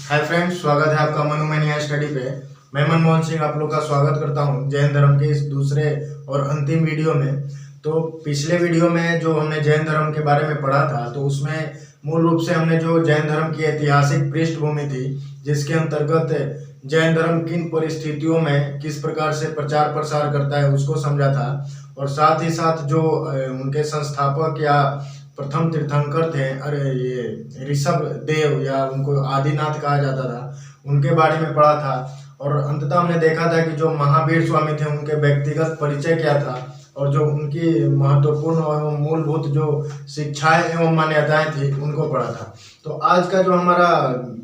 Hi friends, स्वागत है आपका मनुमैनिया स्टडी पे। मैं मनमोहन सिंह आप लोग का स्वागत करता हूं जैन धर्म के इस दूसरे और अंतिम वीडियो में। तो पिछले वीडियो में जो हमने जैन धर्म के बारे में पढ़ा था, तो उसमें मूल रूप से हमने जो जैन धर्म की ऐतिहासिक पृष्ठभूमि थी, जिसके अंतर्गत जैन धर्म किन परिस्थितियों में किस प्रकार से प्रचार प्रसार करता है उसको समझा था। और साथ ही साथ जो उनके संस्थापक या प्रथम तीर्थंकर थे, अरे ये ऋषभ देव या उनको आदिनाथ कहा जाता था, उनके बारे में पढ़ा था। और अंततः हमने देखा था कि जो महावीर स्वामी थे उनके व्यक्तिगत परिचय क्या था और जो उनकी महत्वपूर्ण एवं मूलभूत जो शिक्षाएं एवं मान्यताएं थी उनको पढ़ा था। तो आज का जो हमारा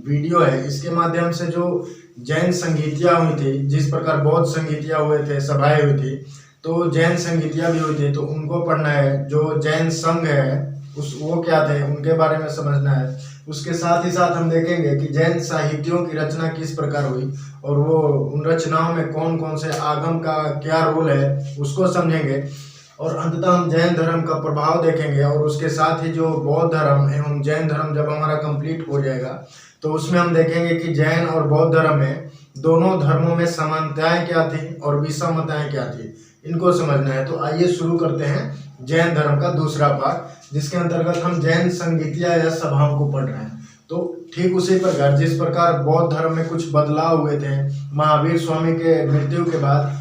वीडियो है, इसके माध्यम से जो जैन संगीतियाँ हुई थी, जिस प्रकार बौद्ध संगीतियाँ हुए थे, सभाएं हुई थी, तो जैन संगीतियाँ भी हुई थी, तो उनको पढ़ना है। जो जैन संघ है वो क्या थे, उनके बारे में समझना है। उसके साथ ही साथ हम देखेंगे कि जैन साहित्यों की रचना किस प्रकार हुई और वो उन रचनाओं में कौन कौन से आगम का क्या रोल है उसको समझेंगे। और अंततः हम जैन धर्म का प्रभाव देखेंगे। और उसके साथ ही जो बौद्ध धर्म एवं जैन धर्म जब हमारा कंप्लीट हो जाएगा, तो उसमें हम देखेंगे कि जैन और बौद्ध धर्म में दोनों धर्मों में समानताएं क्या थी और विषमताएं क्या थी, इनको समझना है। तो आइए शुरू करते हैं जैन धर्म का दूसरा पार्ट, जिसके अंतर्गत हम जैन संगीतियाँ या सभाओं को पढ़ रहे हैं। तो ठीक उसी प्रकार जिस प्रकार बौद्ध धर्म में कुछ बदलाव हुए थे महावीर स्वामी के मृत्यु के बाद,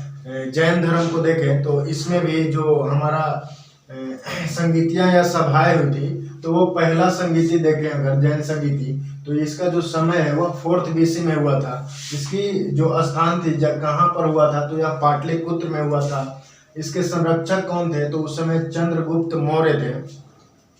जैन धर्म को देखें तो इसमें भी जो हमारा संगीतियाँ या सभाएं हुई थी, तो वो पहला संगीति देखें अगर जैन संगीति, तो इसका जो समय है वह 4th BC में हुआ था। इसकी जो स्थान थी कहाँ पर हुआ था, तो यह पाटलिपुत्र में हुआ था। इसके संरक्षक कौन थे, तो उस समय चंद्रगुप्त मौर्य थे।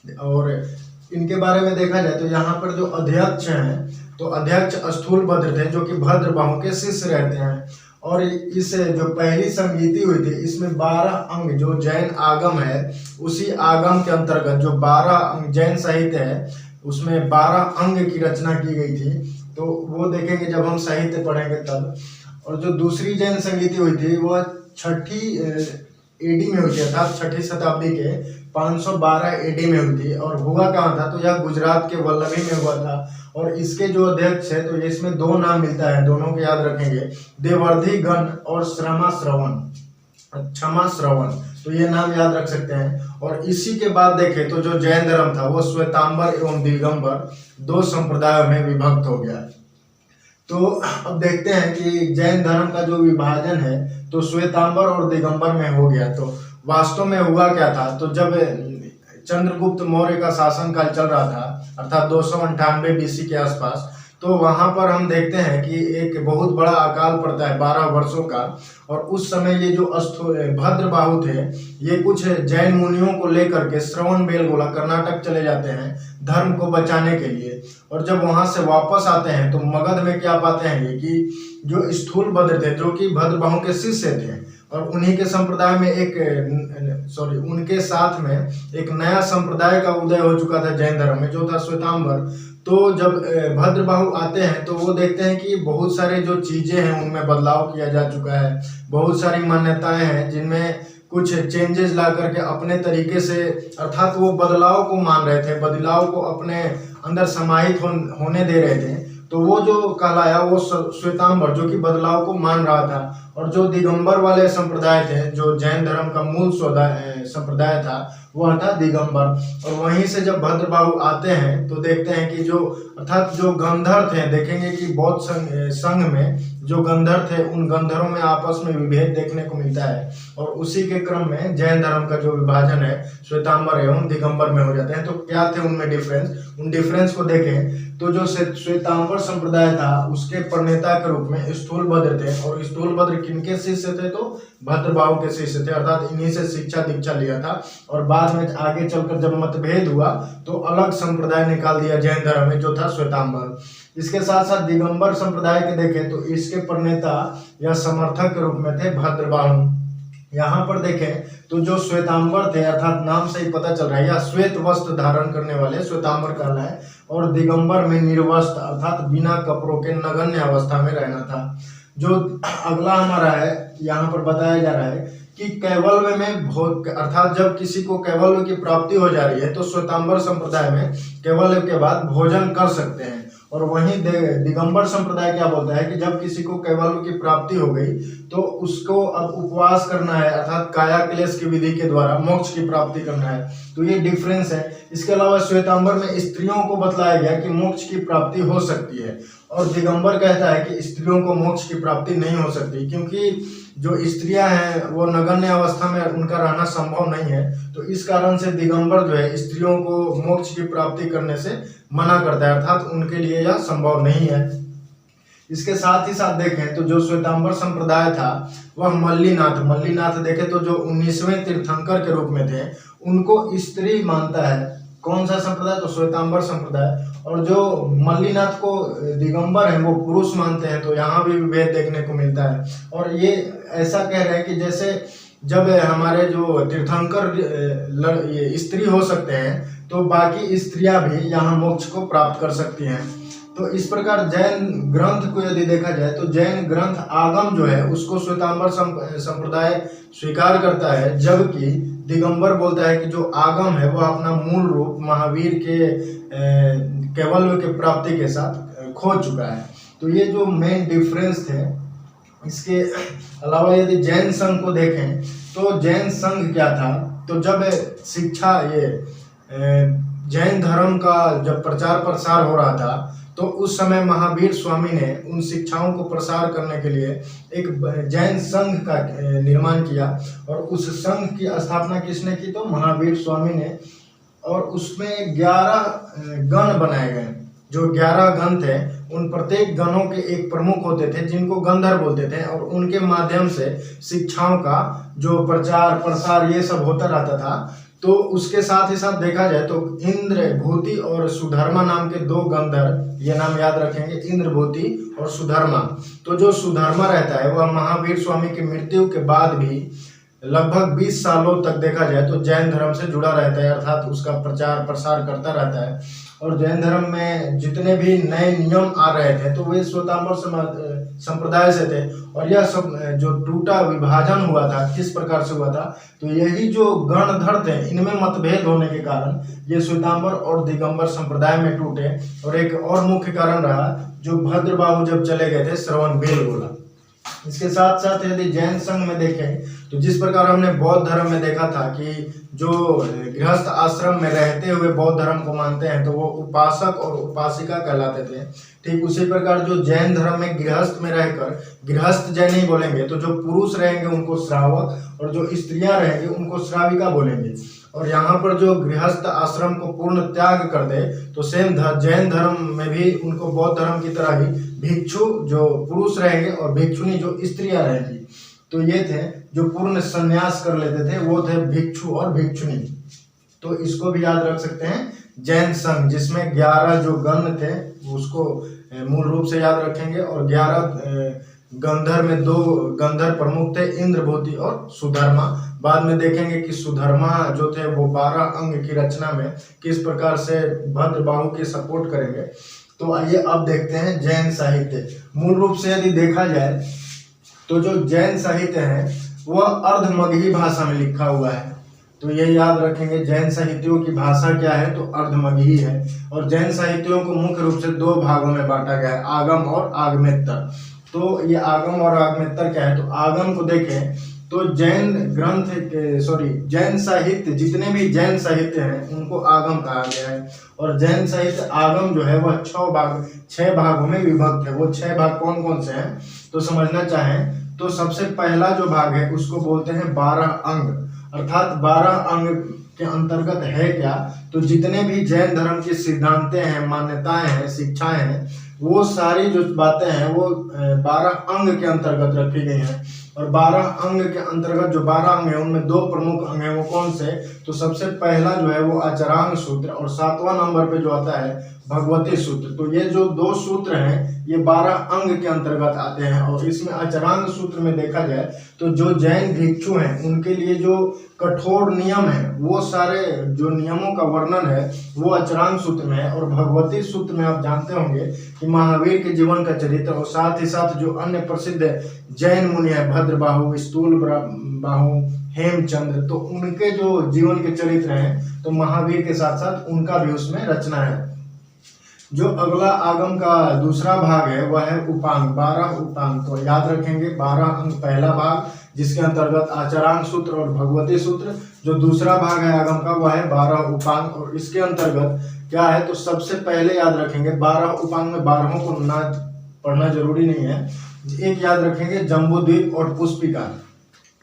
और इनके बारे में देखा जाए तो यहाँ पर जो अध्यक्ष हैं, तो अध्यक्ष स्थूलभद्र थे, जो कि भद्रबाहु के शिष्य रहते हैं। और इस जो पहली संगीति हुई थी, इसमें 12 अंग जो जैन आगम है, उसी आगम के अंतर्गत जो 12 अंग जैन साहित्य है, उसमें 12 अंग की रचना की गई थी। तो वो देखेंगे जब हम साहित्य पढ़ेंगे तब। और जो दूसरी जैन संगीति हुई थी वह 6ठी AD में हुई थी, अर्थात 6ठी शताब्दी के 512 AD में हुई थी। और हुआ कहाँ था, तो यह गुजरात के वल्लभी में हुआ था। और इसके जो अध्यक्ष है, तो इसमें 2 नाम मिलता है, दोनों को याद रखेंगे, देवर्धि गण और क्षमा श्रवण, तो ये नाम याद रख सकते हैं। और इसी के बाद देखें तो जो जैन धर्म था वो श्वेतांबर एवं दिगंबर 2 संप्रदायों में विभक्त हो गया। तो अब देखते हैं कि जैन धर्म का जो विभाजन है तो श्वेतांबर और दिगंबर में हो गया। तो वास्तव में हुआ क्या था, तो जब चंद्रगुप्त मौर्य का शासनकाल चल रहा था, अर्थात 298 BC के आसपास, तो वहां पर हम देखते हैं कि एक बहुत बड़ा अकाल पड़ता है 12 वर्षों का। और उस समय ये जो भद्रबाहु थे, ये कुछ जैन मुनियों को लेकर के श्रवणबेलगोला कर्नाटक चले जाते हैं धर्म को बचाने के लिए। और जब वहां से वापस आते हैं तो मगध में क्या पाते हैं ये कि जो स्थूलभद्र थे, जो कि भद्रबाहु के शिष्य थे, और उन्हीं के संप्रदाय में उनके साथ में एक नया संप्रदाय का उदय हो चुका था जैन धर्म में, जो था श्वेतांबर। तो जब भद्रबाहु आते हैं तो वो देखते हैं कि बहुत सारे जो चीजें हैं उनमें बदलाव किया जा चुका है, बहुत सारी मान्यताएं हैं जिनमें कुछ चेंजेस ला करके अपने तरीके से, अर्थात वो बदलाव को मान रहे थे, बदलाव को अपने अंदर समाहित होने दे रहे थे। तो वो जो कहलाया वो श्वेतांबर, जो कि बदलाव को मान रहा था। और जो दिगंबर वाले संप्रदाय थे, जो जैन धर्म का मूल संप्रदाय था, वह था दिगंबर। और वहीं से जब भद्रबाहु आते हैं तो देखते हैं कि जो अर्थात जो गंधर थे, देखेंगे कि बौद्ध संघ में जो गंधर थे, उन गंधरों में आपस में विभेद देखने को मिलता है। और उसी के क्रम में जैन धर्म का जो विभाजन है श्वेतांबर एवं दिगंबर में हो जाते हैं। तो क्या थे उनमें डिफरेंस, उन डिफरेंस को देखें तो जो श्वेतांबर संप्रदाय था उसके प्रणेता के रूप में स्थूलभद्र थे। और स्थूलभद्र किनके शिष्य थे, तो भद्रबाहु के शिष्य थे, अर्थात इन्हीं से शिक्षा दीक्षा लिया था। और बाद में आगे चलकर जब मतभेद हुआ तो अलग संप्रदाय निकाल दिया जैन धर्म में, जो था श्वेतांबर। इसके साथ साथ दिगंबर संप्रदाय के देखें तो इसके प्रणेता या समर्थक के रूप में थे भद्रबाहु। यहाँ पर देखें तो जो श्वेतांबर थे, अर्थात नाम से ही पता चल रहा है, या श्वेत वस्त्र धारण करने वाले श्वेतांबर कहलाए। और दिगंबर में निर्वस्त्र, अर्थात बिना कपड़ों के नगण्य अवस्था में रहना था। जो अगला हमारा है, यहाँ पर बताया जा रहा है कि कैवल्य में अर्थात जब किसी को कैवल्य की प्राप्ति हो जा रही है तो श्वेतांबर संप्रदाय में कैवल्य के बाद भोजन कर सकते हैं। और वहीं दिगंबर संप्रदाय क्या बोलता है कि जब किसी को कैवल्य की प्राप्ति हो गई तो उसको अब उपवास करना है, अर्थात काया क्लेश की विधि के द्वारा मोक्ष की प्राप्ति करना है। तो ये डिफरेंस है। इसके अलावा श्वेतांबर में स्त्रियों को बतलाया गया कि मोक्ष की प्राप्ति हो सकती है, और दिगंबर कहता है कि स्त्रियों को मोक्ष की प्राप्ति नहीं हो सकती, क्योंकि जो स्त्रियां हैं वो नगण्य अवस्था में उनका रहना संभव नहीं है। तो इस कारण से दिगंबर जो है स्त्रियों को मोक्ष की प्राप्ति करने से मना करता है, अर्थात उनके लिए यह संभव नहीं है। इसके साथ ही साथ देखें तो जो श्वेतांबर संप्रदाय था वह मल्लीनाथ देखें तो जो 19वें तीर्थंकर के रूप में थे उनको स्त्री मानता है। कौन सा संप्रदाय? तो श्वेतांबर संप्रदाय। और जो मल्लीनाथ को दिगंबर है वो पुरुष मानते हैं, तो यहाँ भी भेद देखने को मिलता है। और ये ऐसा कह रहे हैं कि जैसे जब हमारे जो तीर्थंकर ये स्त्री हो सकते हैं तो बाकी स्त्रियां भी यहाँ मोक्ष को प्राप्त कर सकती हैं। तो इस प्रकार जैन ग्रंथ को यदि देखा जाए तो जैन ग्रंथ आगम जो है उसको श्वेतांबर संप्रदाय स्वीकार करता है, जबकि दिगंबर बोलता है कि जो आगम है वह अपना मूल रूप महावीर के कैवल्य के प्राप्ति के साथ खो चुका है। तो ये जो मेन डिफरेंस थे। इसके अलावा यदि जैन संघ को देखें तो जैन संघ क्या था? तो जब शिक्षा ये जैन धर्म का जब प्रचार प्रसार हो रहा था तो उस समय महावीर स्वामी ने उन शिक्षाओं को प्रसार करने के लिए एक जैन संघ का निर्माण किया, और उस संघ की स्थापना किसने की? तो महावीर स्वामी ने। और उसमें 11 गण बनाए गए। जो 11 गण थे उन प्रत्येक गणों के एक प्रमुख होते थे जिनको गंधर्व बोलते थे, और उनके माध्यम से शिक्षाओं का जो प्रचार प्रसार ये सब होता रहता था। तो उसके साथ ही साथ देखा जाए तो इंद्रभूति और सुधर्मा नाम के 2 गंधर्व, ये नाम याद रखेंगे, इंद्रभूति और सुधर्मा। तो जो सुधर्मा रहता है वह महावीर स्वामी की मृत्यु के बाद भी लगभग 20 सालों तक देखा जाए तो जैन धर्म से जुड़ा रहता है, अर्थात उसका प्रचार प्रसार करता रहता है। और जैन धर्म में जितने भी नए नियम आ रहे थे तो वे श्वेतांबर संप्रदाय से थे। और यह सब जो टूटा विभाजन हुआ था किस प्रकार से हुआ था? तो यही जो गणधर थे इनमें मतभेद होने के कारण ये श्वेतांबर और दिगंबर संप्रदाय में टूटे। और एक और मुख्य कारण रहा जो भद्रबाहु जब चले गए थे श्रवण बेलगोला। इसके साथ साथ यदि जैन संघ में देखें तो जिस प्रकार हमने बौद्ध धर्म में देखा था कि जो गृहस्थ आश्रम में रहते हुए बौद्ध धर्म को मानते हैं तो वो उपासक और उपासिका कहलाते थे, ठीक उसी प्रकार जो जैन धर्म में गृहस्थ में रहकर गृहस्थ जैन नहीं बोलेंगे, तो जो पुरुष रहेंगे उनको श्रावक और जो स्त्रियां रहेंगी उनको श्राविका बोलेंगे। और यहाँ पर जो गृहस्थ आश्रम को पूर्ण त्याग कर दे तो सेम जैन धर्म में भी उनको बौद्ध धर्म की तरह ही भिक्षु जो पुरुष रहेंगे और भिक्षुनी जो स्त्रियां रहेंगी। तो ये थे जो पूर्ण संन्यास कर लेते थे वो थे भिक्षु और भिक्षुनी। तो इसको भी याद रख सकते हैं जैन संघ, जिसमें 11 जो गण थे उसको मूल रूप से याद रखेंगे। और 11 गंधर्व में 2 गंधर्व प्रमुख थे, इंद्रभूति और सुधर्मा। बाद में देखेंगे कि सुधर्मा जो थे वो 12 अंग की रचना में किस प्रकार से भद्रबाहु के सपोर्ट करेंगे। तो आइए अब देखते हैं जैन साहित्य। मूल रूप से यदि देखा जाए तो जो जैन साहित्य है वह अर्धमगही भाषा में लिखा हुआ है। तो ये याद रखेंगे जैन साहित्यों की भाषा क्या है, तो अर्धमगही है। और जैन साहित्यों को मुख्य रूप से 2 भागों में बांटा गया है, आगम और आगमेत्तर। तो ये आगम और आगमेत्तर क्या है? तो आगम को देखें तो जैन साहित्य, जितने भी जैन साहित्य हैं उनको आगम कहा गया है। और जैन साहित्य आगम जो है वह 6 भागों में विभक्त है। वो 6 भाग कौन कौन से हैं तो समझना चाहें तो सबसे पहला जो भाग है उसको बोलते हैं 12 अंग, अर्थात 12 अंग के अंतर्गत है क्या? तो जितने भी जैन धर्म की सिद्धांतें हैं, मान्यताएं हैं, शिक्षाएं हैं, वो सारी जो बातें हैं वो 12 अंग के अंतर्गत रखी गई हैं। और 12 अंग के अंतर्गत जो 12 अंग है उनमें 2 प्रमुख अंग है, वो कौन से? तो सबसे पहला जो है वो आचरांग सूत्र, और 7वां नंबर पे जो आता है भगवती सूत्र। तो ये जो 2 सूत्र हैं ये 12 अंग के अंतर्गत आते हैं। और इसमें आचरांग सूत्र में देखा जाए तो जो जैन भिक्षु हैं उनके लिए जो कठोर नियम है वो सारे जो नियमों का वर्णन है वो आचरांग सूत्र में है। और भगवती सूत्र में आप जानते होंगे कि महावीर के जीवन का चरित्र और साथ ही साथ जो अन्य प्रसिद्ध जैन मुनि है भद्रबाहु, स्थूलबाहु, हेमचंद्र, तो उनके जो जीवन के चरित्र हैं तो महावीर के साथ साथ उनका भी उसमें रचना है। जो अगला आगम का दूसरा भाग है वह है उपांग, 12 उपांग। तो याद रखेंगे 12 अंग पहला भाग, जिसके अंतर्गत आचरांग सूत्र और भगवती सूत्र। जो दूसरा भाग है आगम का वह है 12 उपांग, और इसके अंतर्गत क्या है तो सबसे पहले याद रखेंगे 12 उपांग में 12 को ना पढ़ना जरूरी नहीं है। एक याद रखेंगे जम्बूद्वीप और पुष्पिका।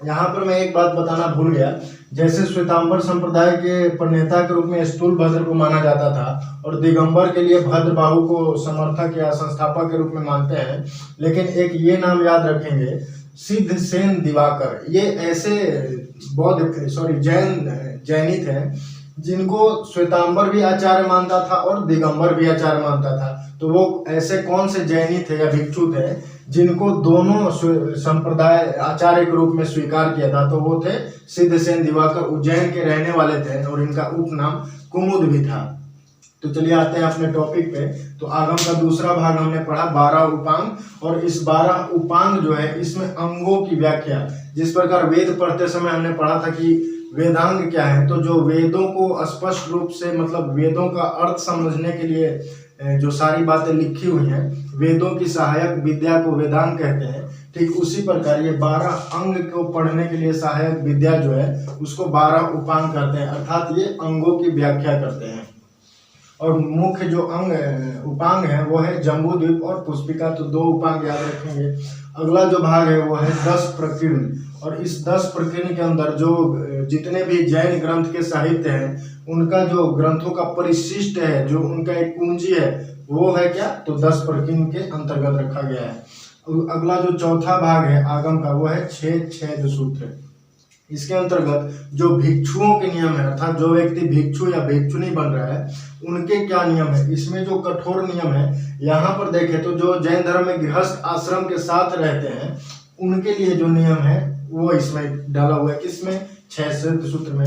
यहाँ पर मैं एक बात बताना भूल गया, जैसे श्वेतांबर संप्रदाय के प्रणेता के रूप में स्थूलभद्र को माना जाता था और दिगंबर के लिए भद्रबाहु को समर्थक या संस्थापक के रूप में मानते हैं, लेकिन एक ये नाम याद रखेंगे सिद्धसेन दिवाकर। ये ऐसे जैनी थे जिनको श्वेतांबर भी आचार्य मानता था और दिगंबर भी आचार्य मानता था। तो वो ऐसे कौन से जैनी थे या भिक्षु थे जिनको दोनों संप्रदाय आचार्य के रूप में स्वीकार किया था? तो वो थे सिद्धसेन दिवाकर, उज्जैन के रहने वाले थे और इनका उपनाम कुमुद भी था। तो चलिए आते हैं अपने टॉपिक पे। तो आगम का दूसरा भाग हमने पढ़ा 12 उपांग, और इस 12 उपांग जो है इसमें अंगों की व्याख्या, जिस प्रकार वेद पढ़ते समय हमने पढ़ा था कि वेदांग क्या है, तो जो वेदों को स्पष्ट रूप से मतलब वेदों का अर्थ समझने के लिए जो सारी बातें लिखी हुई हैं, वेदों की सहायक विद्या को वेदांग कहते हैं। ठीक उसी प्रकार ये 12 अंग को पढ़ने के लिए सहायक विद्या जो है उसको 12 उपांग करते हैं, अर्थात ये अंगों की व्याख्या करते हैं। और मुख्य जो अंग उपांग है वो है जम्बूद्वीप और पुष्पिका। तो 2 उपांग याद रखेंगे। अगला जो भाग है वो है 10 प्रकीर्ण, और इस 10 प्रकीर्ण के अंदर जो जितने भी जैन ग्रंथ के साहित्य हैं उनका जो ग्रंथों का परिशिष्ट है, जो उनका एक पूंजी है वो है क्या, तो 10 प्रकीर्ण के अंतर्गत रखा गया है। अगला जो चौथा भाग है आगम का वो है छेद सूत्र। इसके अंतर्गत जो भिक्षुओं के नियम है, अर्थात जो व्यक्ति भिक्षु या भिक्षुनी बन रहा है उनके क्या नियम है, इसमें जो कठोर नियम है यहाँ पर देखें तो जो जैन धर्म में गृहस्थ आश्रम के साथ रहते हैं उनके लिए जो नियम है वो इसमें डाला हुआ है। किसमें, 6 सूत्र में।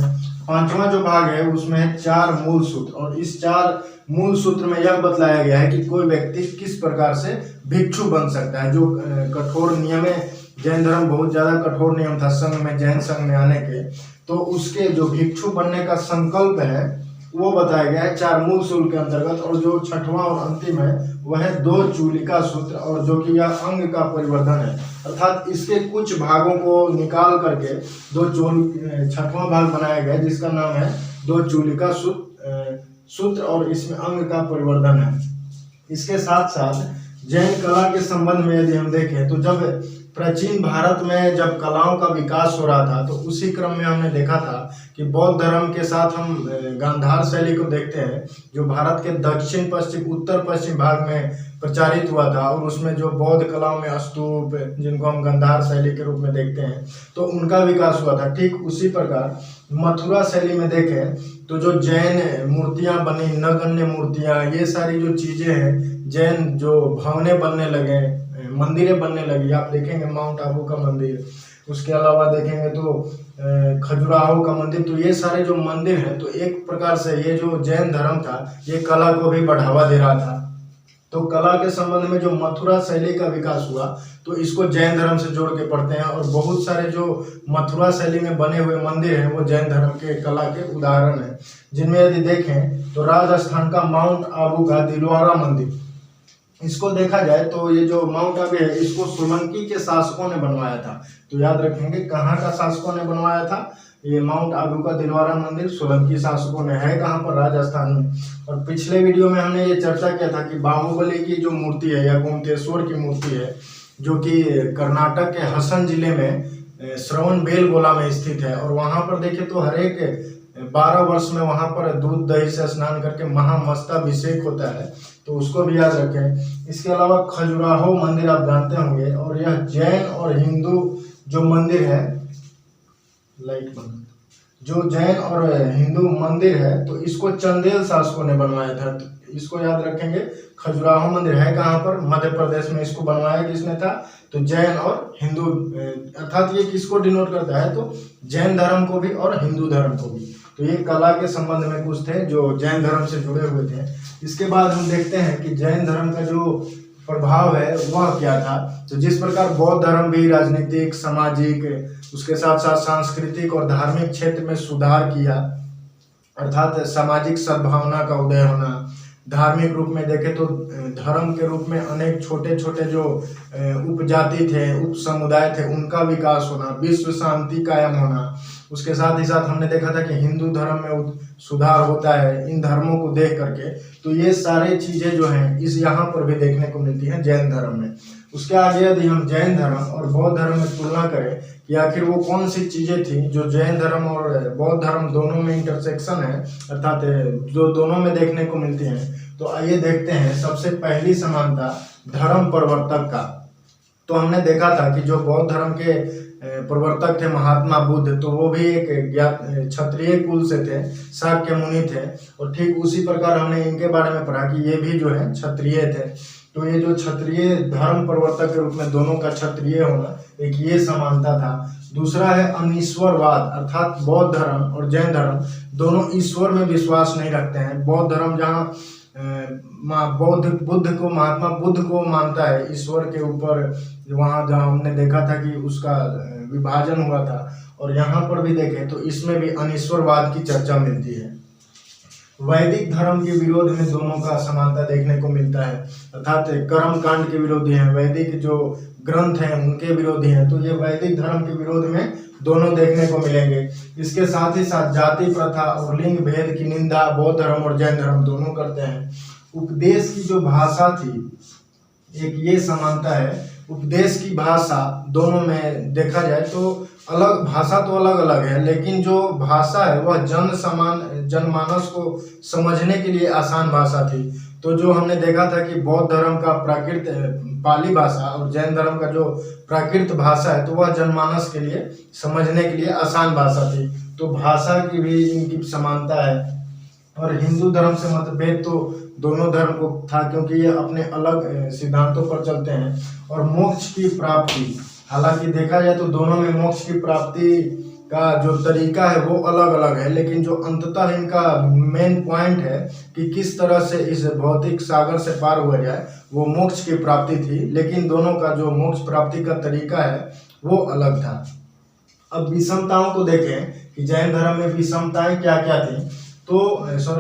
5वां जो भाग है उसमें है 4 मूल सूत्र, और इस 4 मूल सूत्र में यह बतलाया गया है कि कोई व्यक्ति किस प्रकार से भिक्षु बन सकता है। जो कठोर नियम है, जैन धर्म बहुत ज्यादा कठोर नियम था संघ में, जैन संघ में आने के, तो उसके जो भिक्षु बनने का संकल्प है वो बताया गया है 4 मूल सूत्र के अंतर्गत। और जो 6वां और अंतिम है वह है 2 चूलिका सूत्र, और जो कि यह अंग का परिवर्धन है, अर्थात इसके कुछ भागों को निकाल करके 6वां भाग बनाया गया जिसका नाम है 2 चूलिका सूत्र, और इसमें अंग का परिवर्धन है। इसके साथ साथ जैन कला के संबंध में यदि हम देखें तो जब प्राचीन भारत में जब कलाओं का विकास हो रहा था तो उसी क्रम में हमने देखा था कि बौद्ध धर्म के साथ हम गांधार शैली को देखते हैं, जो भारत के दक्षिण पश्चिम उत्तर पश्चिम भाग में प्रचारित हुआ था, और उसमें जो बौद्ध कलाओं में स्तूप जिनको हम गांधार शैली के रूप में देखते हैं तो उनका विकास हुआ था। ठीक उसी प्रकार मथुरा शैली में देखें तो जो जैन मूर्तियां बनी, नगण्य मूर्तियां, ये सारी जो चीजें हैं, जैन जो भवनें बनने लगे, मंदिरें बनने लगी। आप देखेंगे माउंट आबू का मंदिर, उसके अलावा देखेंगे तो खजुराहो का मंदिर, तो ये सारे जो मंदिर हैं तो एक प्रकार से ये जो जैन धर्म था ये कला को भी बढ़ावा दे रहा था। तो कला के संबंध में जो मथुरा शैली का विकास हुआ तो इसको जैन धर्म से जोड़ के पढ़ते हैं, और बहुत सारे जो मथुरा शैली में बने हुए मंदिर हैं वो जैन धर्म के कला के उदाहरण हैं, जिनमें यदि देखें तो राजस्थान का माउंट आबू का दिलवारा मंदिर, इसको देखा जाए तो ये जो माउंट आबू है इसको सोलंकी के शासकों ने बनवाया था। तो याद रखेंगे कहाँ का शासकों ने बनवाया था, ये माउंट आबू का दिलवारा मंदिर सोलंकी शासकों ने, है कहाँ पर, राजस्थान में। और पिछले वीडियो में हमने ये चर्चा किया था कि बाहुबली की जो मूर्ति है या गोमतेश्वर की मूर्ति है जो कि कर्नाटक के हसन जिले में श्रवणबेलगोला में स्थित है, और वहां पर देखें तो हर एक 12 वर्ष में वहां पर दूध दही से स्नान करके महामस्ताभिषेक होता है, तो उसको भी याद रखें। इसके अलावा खजुराहो मंदिर आप जानते होंगे, और यह जैन और हिंदू जो मंदिर है, जो जैन और हिंदू मंदिर है तो इसको चंदेल शासकों ने बनवाया था। तो इसको याद रखेंगे, खजुराहो मंदिर है कहाँ पर, मध्य प्रदेश में। इसको बनवाया किसने था, तो जैन और हिंदू, अर्थात ये किसको डिनोट करता है, तो जैन धर्म को भी और हिंदू धर्म को भी। तो ये कला के संबंध में कुछ थे जो जैन धर्म से जुड़े हुए थे। इसके बाद हम देखते हैं कि जैन धर्म का जो प्रभाव है वह क्या था। तो जिस प्रकार बौद्ध धर्म भी राजनीतिक, सामाजिक, उसके साथ साथ सांस्कृतिक और धार्मिक क्षेत्र में सुधार किया, अर्थात सामाजिक सद्भावना का उदय होना, धार्मिक रूप में देखें तो धर्म के रूप में अनेक छोटे छोटे जो उपजाति थे, उप समुदाय थे, उनका विकास होना, विश्व शांति कायम होना। उसके साथ ही साथ हमने देखा था कि हिंदू धर्म में सुधार होता है इन धर्मों को देख करके। तो ये सारी चीजें जो हैं इस यहाँ पर भी देखने को मिलती हैं जैन धर्म में। उसके आगे यदि हम जैन धर्म और बौद्ध धर्म में तुलना करें कि आखिर वो कौन सी चीजें थी जो जैन धर्म और बौद्ध धर्म दोनों में इंटरसेक्शन है, अर्थात जो दोनों में देखने को मिलती हैं, तो आइए देखते हैं। सबसे पहली समानता धर्म प्रवर्तक का। तो हमने देखा था कि जो बौद्ध धर्म के प्रवर्तक थे महात्मा बुद्ध, तो वो भी एक ज्ञात क्षत्रिय कुल से थे, शाक्य मुनि थे। और ठीक उसी प्रकार हमने इनके बारे में पढ़ा कि ये भी जो है क्षत्रिय थे। तो ये जो क्षत्रिय धर्म प्रवर्तक के रूप में दोनों का क्षत्रिय होना, एक ये समानता था। दूसरा है अनीश्वरवाद, अर्थात बौद्ध धर्म और जैन धर्म दोनों ईश्वर में विश्वास नहीं रखते हैं। बौद्ध धर्म जहाँ महात्मा बुद्ध को मानता है ईश्वर के ऊपर, वहाँ जहाँ हमने देखा था कि उसका विभाजन हुआ था, और यहाँ पर भी देखें तो इसमें भी अनीश्वरवाद की चर्चा मिलती है। वैदिक धर्म के विरोध में दोनों का समानता देखने को मिलता है, अर्थात कर्म कांड के विरोधी हैं, वैदिक जो ग्रंथ हैं उनके विरोधी हैं। तो ये वैदिक धर्म के विरोध में दोनों देखने को मिलेंगे। इसके साथ ही साथ जाति प्रथा और लिंग भेद की निंदा बौद्ध धर्म और जैन धर्म दोनों करते हैं। उपदेश की जो भाषा थी, एक ये समानता है। उपदेश की भाषा दोनों में देखा जाए तो अलग भाषा तो अलग अलग है, लेकिन जो भाषा है वह जनमानस को समझने के लिए आसान भाषा थी। तो जो हमने देखा था कि बौद्ध धर्म का प्राकृत पाली भाषा और जैन धर्म का जो प्राकृत भाषा है, तो वह जनमानस के लिए समझने के लिए आसान भाषा थी। तो भाषा की भी इनकी समानता है। और हिंदू धर्म से मतभेद तो दोनों धर्म को था, क्योंकि ये अपने अलग सिद्धांतों पर चलते हैं। और मोक्ष की प्राप्ति, हालांकि देखा जाए तो दोनों में मोक्ष की प्राप्ति का जो तरीका है वो अलग अलग है, लेकिन जो अंततः इनका मेन पॉइंट है कि किस तरह से इस भौतिक सागर से पार हुआ जाए, वो मोक्ष की प्राप्ति थी। लेकिन दोनों का जो मोक्ष प्राप्ति का तरीका है वो अलग था। अब विषमताओं को देखें कि जैन धर्म में विषमताएं क्या क्या थी। तो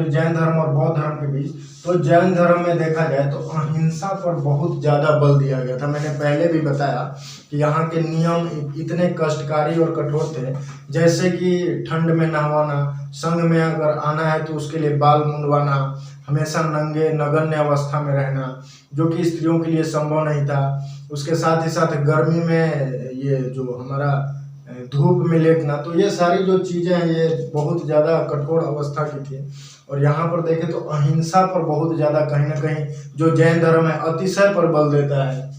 जैन धर्म और बौद्ध धर्म के बीच, तो जैन धर्म में देखा जाए तो अहिंसा पर बहुत ज़्यादा बल दिया गया था। मैंने पहले भी बताया कि यहाँ के नियम इतने कष्टकारी और कठोर थे, जैसे कि ठंड में नहवाना, संग में अगर आना है तो उसके लिए बाल मुंडवाना, हमेशा नंगे नगण्य अवस्था में रहना, जो कि स्त्रियों के लिए संभव नहीं था। उसके साथ ही साथ गर्मी में ये जो हमारा धूप में लेटना, तो ये सारी जो चीज़ें हैं ये बहुत ज़्यादा कठोर अवस्था की थी। और यहाँ पर देखें तो अहिंसा पर बहुत ज़्यादा कहीं ना कहीं जो जैन धर्म है अतिशय पर बल देता है।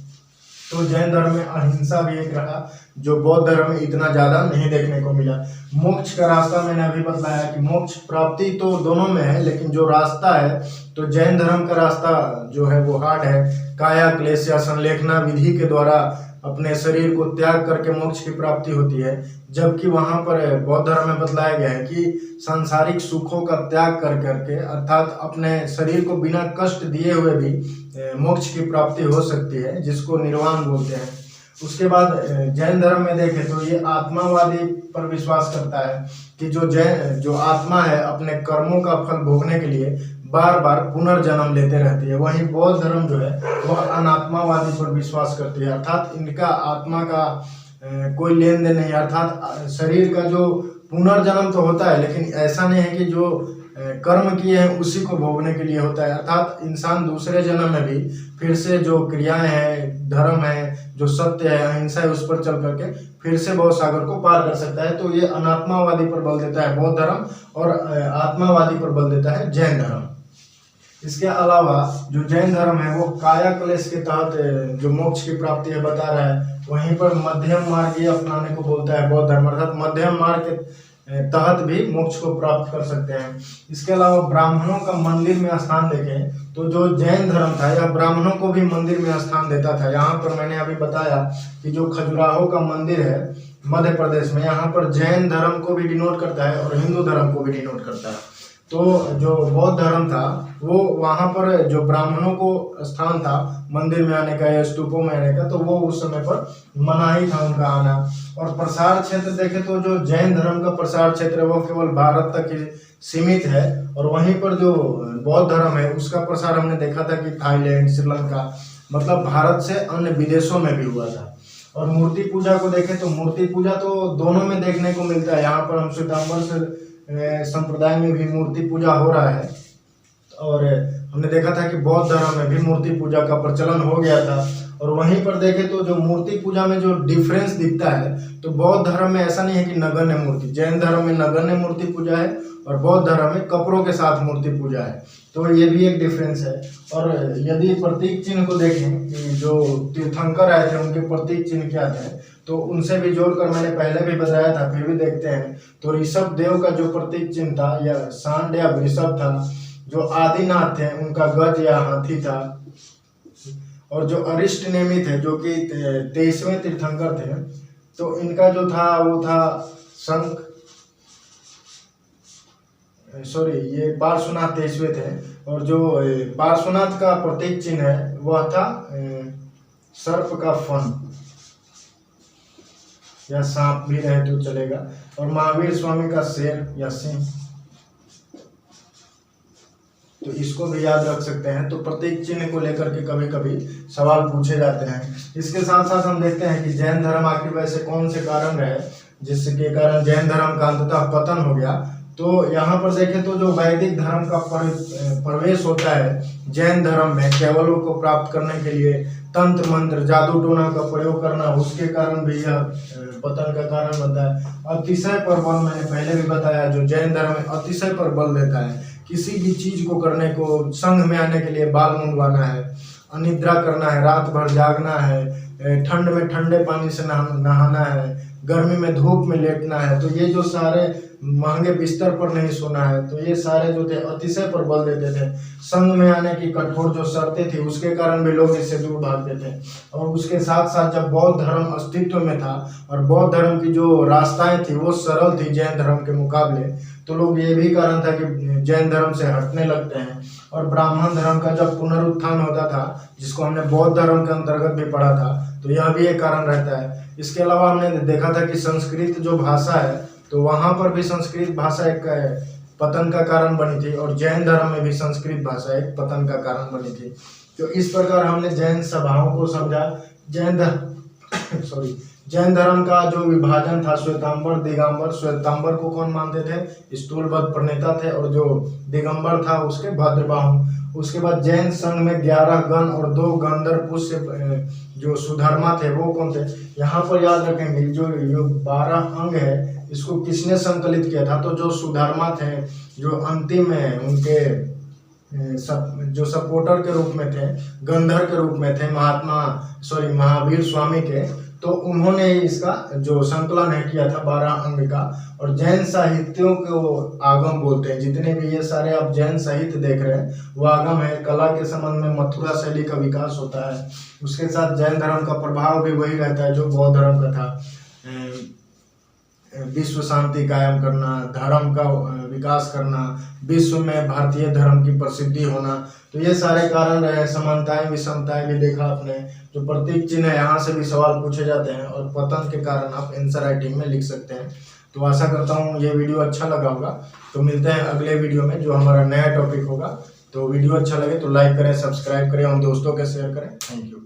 तो जैन धर्म में अहिंसा भी एक रहा, जो बौद्ध धर्म में इतना ज़्यादा नहीं देखने को मिला। मोक्ष का रास्ता मैंने अभी बताया कि मोक्ष प्राप्ति तो दोनों में है, लेकिन जो रास्ता है तो जैन धर्म का रास्ता जो है वो हार्ड है। काया क्लेश या संलेखना विधि के द्वारा अपने शरीर को त्याग करके मोक्ष की प्राप्ति होती है, जबकि वहाँ पर बौद्ध धर्म में बतलाया गया है कि सांसारिक सुखों का त्याग कर करके, अर्थात अपने शरीर को बिना कष्ट दिए हुए भी मोक्ष की प्राप्ति हो सकती है, जिसको निर्वाण बोलते हैं। उसके बाद जैन धर्म में देखें तो ये आत्मावादी पर विश्वास करता है कि जो आत्मा है अपने कर्मों का फल भोगने के लिए बार बार पुनर्जन्म लेते रहती है। वहीं बौद्ध धर्म जो है वह अनात्मावादी पर विश्वास करती है, अर्थात इनका आत्मा का कोई लेन देन नहीं, अर्थात शरीर का जो पुनर्जन्म तो होता है, लेकिन ऐसा नहीं है कि जो कर्म किए हैं उसी को भोगने के लिए होता है। अर्थात इंसान दूसरे जन्म में भी फिर से जो क्रियाएं हैं, धर्म है, जो सत्य है, अहिंसा है, उस पर चल करके फिर से भव सागर को पार कर सकता है। तो ये अनात्मावादी पर बल देता है बौद्ध धर्म, और आत्मावादी पर बल देता है जैन धर्म। इसके अलावा जो जैन धर्म है वो काया क्लेश के तहत जो मोक्ष की प्राप्ति है बता रहा है, वहीं पर मध्यम मार्ग ये अपनाने को बोलता है बौद्ध धर्म, अर्थात मध्यम मार्ग के तहत भी मोक्ष को प्राप्त कर सकते हैं। इसके अलावा ब्राह्मणों का मंदिर में स्थान देखें तो जो जैन धर्म था यह ब्राह्मणों को भी मंदिर में स्थान देता था। यहाँ पर मैंने अभी बताया कि जो खजुराहो का मंदिर है मध्य प्रदेश में, यहाँ पर जैन धर्म को भी डिनोट करता है और हिंदू धर्म को भी डिनोट करता है। तो जो बौद्ध धर्म था वो वहाँ पर जो ब्राह्मणों को स्थान था मंदिर में आने का या स्तूपों में आने का, तो वो उस समय पर मनाही था उनका आना। और प्रसार क्षेत्र देखें तो जो जैन धर्म का प्रसार क्षेत्र है वो केवल भारत तक ही सीमित है, और वहीं पर जो बौद्ध धर्म है उसका प्रसार हमने देखा था कि थाईलैंड, श्रीलंका, मतलब भारत से अन्य विदेशों में भी हुआ था। और मूर्ति पूजा को देखें तो मूर्ति पूजा तो दोनों में देखने को मिलता है। यहाँ पर हम श्वेतांबर संप्रदाय में भी मूर्ति पूजा हो रहा है, और हमने देखा था कि बौद्ध धर्म में भी मूर्ति पूजा का प्रचलन हो गया था। और वहीं पर देखें तो जो मूर्ति पूजा में जो डिफरेंस दिखता है, तो बौद्ध धर्म में ऐसा नहीं है कि नगण्य मूर्ति, जैन धर्म में नगण्य मूर्ति पूजा है और बौद्ध धर्म में कपड़ों के साथ मूर्ति पूजा है, तो ये भी एक डिफरेंस है। और यदि प्रतीक चिन्ह को देखें कि जो तीर्थंकर आए थे उनके प्रतीक चिन्ह क्या थे, तो उनसे भी जोड़कर मैंने पहले भी बताया था, फिर भी देखते हैं। तो ऋषभ देव का जो प्रतीक चिन्ह था या सांड या वृषभ था, जो आदिनाथ थे उनका गज या हाथी था, और जो अरिष्ट नेमि थे जो कि 23वें तीर्थंकर थे, तो इनका जो था वो था शंख, सॉरी ये पार्श्वनाथ 23वें थे, और जो पार्श्वनाथ का प्रतीक चिन्ह है वह था सर्प का फन या सांप भी रहे तो चलेगा, और महावीर स्वामी का शेर या सिंह, तो इसको भी याद रख सकते हैं। तो प्रतीक चिन्ह को लेकर के कभी कभी सवाल पूछे जाते हैं। इसके साथ साथ हम देखते हैं कि जैन धर्म आखिर वैसे कौन से कारण रहे जिसके कारण जैन धर्म का अंततः पतन हो गया। तो यहाँ पर देखें तो जो वैदिक धर्म का प्रवेश होता है जैन धर्म में केवलों को प्राप्त करने के लिए तंत्र मंत्र जादू टोना का प्रयोग करना, उसके कारण भी यह पतन का कारण बनता है। अतिशय पर बल, मैंने पहले भी बताया, जो जैन धर्म में अतिशय पर बल देता है, किसी भी चीज को करने को, संघ में आने के लिए बाल मुंडवाना है, अनिद्रा करना है, रात भर जागना है, ठंड में ठंडे पानी से नहाना है, गर्मी में धूप में लेटना है, तो ये जो सारे महंगे बिस्तर पर नहीं सोना है, तो ये सारे जो थे अतिशय पर बल देते थे। संघ में आने की कठोर जो शर्तें थी उसके कारण भी लोग इससे दूर भागते थे। और उसके साथ साथ जब बौद्ध धर्म अस्तित्व में था और बौद्ध धर्म की जो रास्ताएं थी वो सरल थी जैन धर्म के मुकाबले, तो लोग ये भी कारण था कि जैन धर्म से हटने लगते हैं। और ब्राह्मण धर्म का जब पुनरुत्थान होता था, जिसको हमने बौद्ध धर्म के अंतर्गत भी पढ़ा था, तो यह भी एक कारण रहता है। इसके अलावा हमने देखा था कि संस्कृत जो भाषा है, तो वहाँ पर भी संस्कृत भाषा एक पतन का कारण बनी थी, और जैन धर्म में भी संस्कृत भाषा एक पतन का कारण बनी थी। तो इस प्रकार हमने जैन सभाओं को समझा। जैन धर्म का जो विभाजन था श्वेतांबर दिगंबर, श्वेतांबर को कौन मानते थे? स्थूलबद्ध प्रणेता थे, और जो दिगंबर था उसके भद्रबाहु। उसके बाद जैन संघ में 11 गण और 2 गंधर्व पुष्य जो सुधर्मा थे वो कौन थे? यहाँ पर याद रखेंगे जो 12 अंग है इसको किसने संकलित किया था? तो जो सुधर्मा थे, जो अंतिम में उनके जो सपोर्टर के रूप में थे, गंधर्व के रूप में थे महावीर स्वामी के, तो उन्होंने इसका जो संकलन है किया था 12 अंग का। और जैन साहित्यों को आगम बोलते हैं, जितने भी ये सारे आप जैन साहित्य देख रहे हैं वो आगम है। कला के संबंध में मथुरा शैली का विकास होता है, उसके साथ जैन धर्म का प्रभाव भी वही रहता है जो बौद्ध धर्म का था। विश्व शांति कायम करना, धर्म का विकास करना, विश्व में भारतीय धर्म की प्रसिद्धि होना, तो ये सारे कारण रहे। समानताएं विषमताएं भी देखा आपने। जो प्रतीक चिन्ह है यहाँ से भी सवाल पूछे जाते हैं, और पतन के कारण आप आंसर राइटिंग में लिख सकते हैं। तो आशा करता हूँ ये वीडियो अच्छा लगा होगा। तो मिलते हैं अगले वीडियो में जो हमारा नया टॉपिक होगा। तो वीडियो अच्छा लगे तो लाइक करें, सब्सक्राइब करें और दोस्तों के शेयर करें। Thank you.